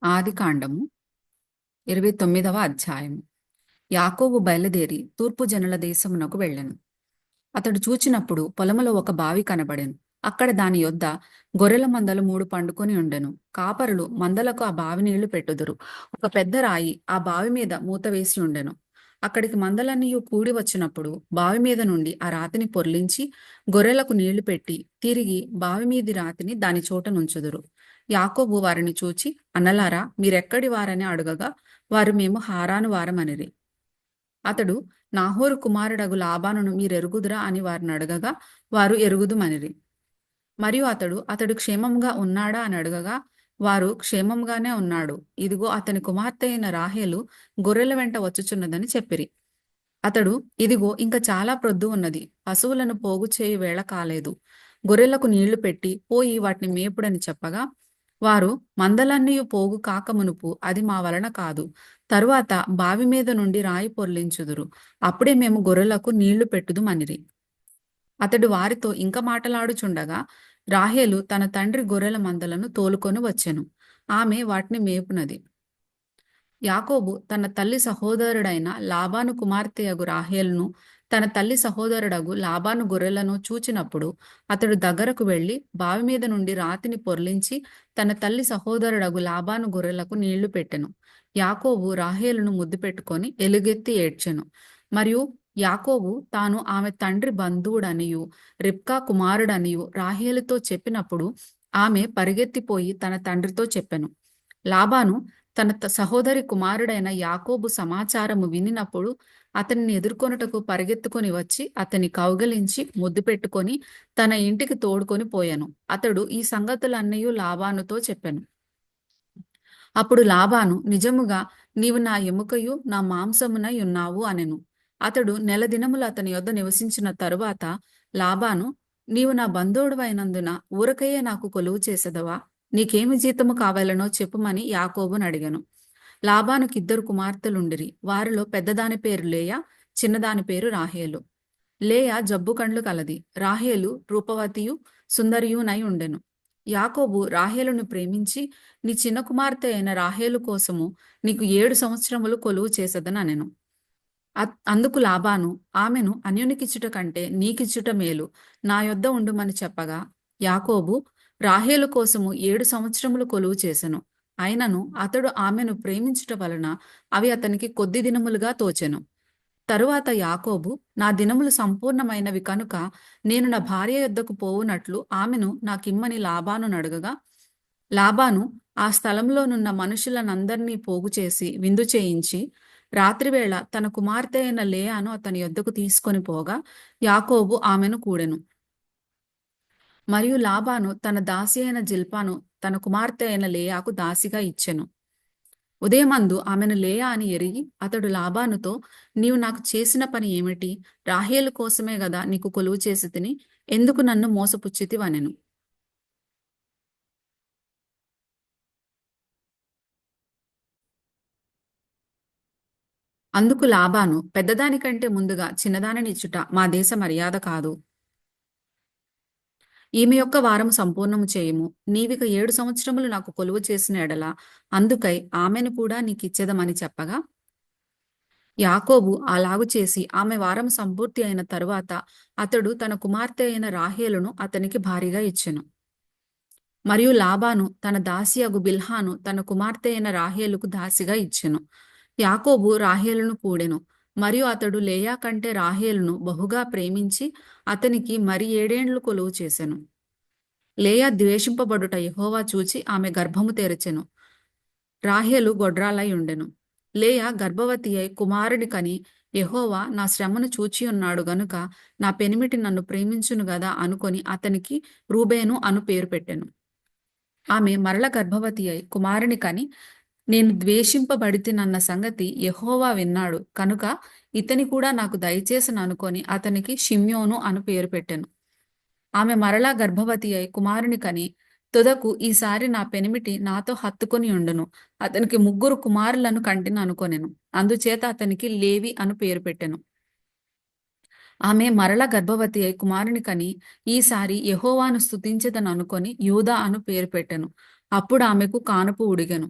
ఆదికాండము 29వ అధ్యాయము. యాకోబు బయలుదేరి తూర్పు జనుల దేశమునకు వెళ్ళెను. అతడు చూచినప్పుడు పొలములో ఒక బావి కనబడెను. అక్కడ దాని యొద్ద గొర్రెల మందలు 3 పండుకొని ఉండెను. కాపరులు మందలకు ఆ బావి నీళ్లు పెట్టుదురు. ఒక పెద్ద రాయి ఆ బావి మీద మూత వేసి ఉండెను. అక్కడికి మందలన్నీయు కూడి వచ్చినప్పుడు బావి మీద నుండి ఆ రాతిని పొర్లించి గొర్రెలకు నీళ్లు పెట్టి తిరిగి బావి మీది రాతిని దాని చోట నుంచుదురు. యాకోబు వారిని చూచి, అన్నలారా, మీరెక్కడి వారని అడుగగా వారు, మేము హారాను వారమనిరి. అతడు, నాహోరు కుమారుడగు లాబానును మీరెరుగుదురా అని వారిని అడగగా వారు, ఎరుగుదుమనిరి. మరియు అతడు క్షేమంగా ఉన్నాడా అని అడగగా వారు, క్షేమంగానే ఉన్నాడు. ఇదిగో అతని కుమార్తె అయిన రాహేలు గొర్రెల వెంట వచ్చుచున్నదని చెప్పిరి. అతడు, ఇదిగో ఇంక చాలా ప్రొద్దు ఉన్నది, పశువులను పోగు చేయి వేళ కాలేదు, గొర్రెలకు నీళ్లు పెట్టి పోయి వాటిని మేపుడని చెప్పగా వారు, మందలన్నీయు పోగు కాకమునుపు అది మా వలన కాదు, తరువాత బావి మీద నుండి రాయి పొర్లించుదురు, అప్పుడే మేము గొర్రెలకు నీళ్లు పెట్టుదుమనిరి. అతడు వారితో ఇంక మాటలాడుచుండగా రాహేలు తన తండ్రి గొర్రెల మందలను తోలుకొని వచ్చెను. ఆమె వాటిని మేపునది. యాకోబు తన తల్లి సహోదరుడైన లాబాను కుమార్తెయగు రాహేలును, తన తల్లి సహోదరుడగు లాబాను గొర్రెలను చూచినప్పుడు అతడు దగ్గరకు వెళ్లి బావి మీద నుండి రాతిని పొర్లించి తన తల్లి సహోదరుడగు లాబాను గొర్రెలకు నీళ్లు పెట్టెను. యాకోబు రాహేలును ముద్దు పెట్టుకొని ఎలుగెత్తి ఏడ్చెను. మరియు యాకోబు తాను ఆమె తండ్రి బంధువుడనియు రిబ్కా కుమారుడనియు రాహేలుతో చెప్పినప్పుడు ఆమె పరిగెత్తిపోయి తన తండ్రితో చెప్పెను. లాబాను తన సహోదరి కుమారుడైన యాకోబు సమాచారము వినినప్పుడు అతనిని ఎదుర్కొనుటకు పరిగెత్తుకొని వచ్చి అతని కౌగలించి ముద్దు పెట్టుకొని తన ఇంటికి తోడుకొని పోయాను. అతడు ఈ సంగతులన్నీ లాబానుతో చెప్పెను. అప్పుడు లాబాను, నిజముగా నీవు నా ఎముకయు నా మాంసమునై ఉన్నావు అనెను. అతడు నెల దినములు అతని యొద్ద నివసించిన తరువాత లాబాను, నీవు నా బంధువుడవైనందున ఊరకయ్యే నాకు కొలువు చేసెదవా? నీకేమి జీతము కావాలనో చెప్పుమని యాకోబును అడిగెను. లాబానుకి 2 కుమార్తెలుండిరి. వారిలో పెద్దదాని పేరు లేయా, చిన్నదాని పేరు రాహేలు. లేయా జబ్బు కండ్లు కలది. రాహేలు రూపవతియు సుందరియునై ఉండెను. యాకోబు రాహేలును ప్రేమించి, నీ చిన్న కుమార్తె అయిన రాహేలు కోసము నీకు 7 సంవత్సరములు కొలువు చేసెదనెను. అందుకు లాబాను, ఆమెను అన్యునికిచ్చుట కంటే నీకిచ్చుట మేలు, నా యొద్ద ఉండుమని చెప్పగా యాకోబు రాహేలు కోసము 7 సంవత్సరములు కొలువు చేసెను. అయినను అతడు ఆమెను ప్రేమించుట వలన అవి అతనికి కొద్ది దినములుగా తోచెను. తరువాత యాకోబు, నా దినములు సంపూర్ణమైనవి కనుక నేను నా భార్య యొద్దకు పోవునట్లు ఆమెను నాకిమ్మని లాబాను అడగగా లాబాను ఆ స్థలంలోనున్న మనుషులనందరినీ పోగు చేసి విందు చేయించి రాత్రివేళ తన కుమార్తె అయిన లేయాను అతని యొద్దకు తీసుకొని పోగా యాకోబు ఆమెను కూడెను. మరియు లాబాను తన దాసి అయిన జిల్పాను తన కుమార్తె అయిన లేయాకు దాసిగా ఇచ్చెను. ఉదయమందు ఆమెను లేయా అని ఎరిగి అతడు లాబానుతో, నీవు నాకు చేసిన పని ఏమిటి? రాహేలు కోసమే గదా నీకు కొలువు చేసి తిని, ఎందుకు నన్ను మోసపుచ్చితివనెను. అందుకు లాబాను, పెద్దదానికంటే ముందుగా చిన్నదానినిచ్చుట మా దేశ మర్యాద కాదు. ఈమె యొక్క వారము సంపూర్ణము చేయుము. నీవిక 7 సంవత్సరములు నాకు కొలువు చేసిన ఎడల అందుకై ఆమెను కూడా నీకిచ్చెదమని చెప్పగా యాకోబు అలాగు చేసి ఆమె వారం సంపూర్తి అయిన తరువాత అతడు తన కుమార్తె అయిన రాహేలును అతనికి భార్యగా ఇచ్చెను. మరియు లాబాను తన దాసియగు బిల్హాను తన కుమార్తె అయిన రాహేలుకు దాసిగా ఇచ్చెను. యాకోబు రాహేలును కూడెను. మరియు అతడు లేయా కంటే రాహేలును బహుగా ప్రేమించి అతనికి మరి 7 ఏండ్లు కొలువు చేసెను. లేయా ద్వేషింపబడుట యెహోవా చూచి ఆమె గర్భము తెరచెను. రాహేలు గొడ్రాలై ఉండెను. లేయా గర్భవతి అయి కుమారుని కని, యెహోవా నా శ్రమను చూచియున్నాడు గనుక నా పెనిమిటి నన్ను ప్రేమించును గదా అనుకొని అతనికి రూబేను అను పేరు పెట్టెను. ఆమె మరల గర్భవతి అయి కుమారుని కని, నేను ద్వేషింపబడితినన్న సంగతి యెహోవా విన్నాడు కనుక ఇతని కూడా నాకు దయచేసను అనుకొని అతనికి షిమ్యోను అను పేరు పెట్టెను. ఆమె మరలా గర్భవతి అయి కుమారుని కని, తుదకు ఈసారి నా పెనిమిటి నాతో హత్తుకొని ఉండును, అతనికి 3 కుమారులను కంటిని అనుకొనెను. అందుచేత అతనికి లేవి అను పేరు పెట్టెను. ఆమె మరల గర్భవతి అయి కుమారుని కని, ఈసారి యెహోవాను స్తుతించెదను అనుకొని యూదా అను పేరు పెట్టెను. అప్పుడు ఆమెకు కానుపు ఉడిగెను.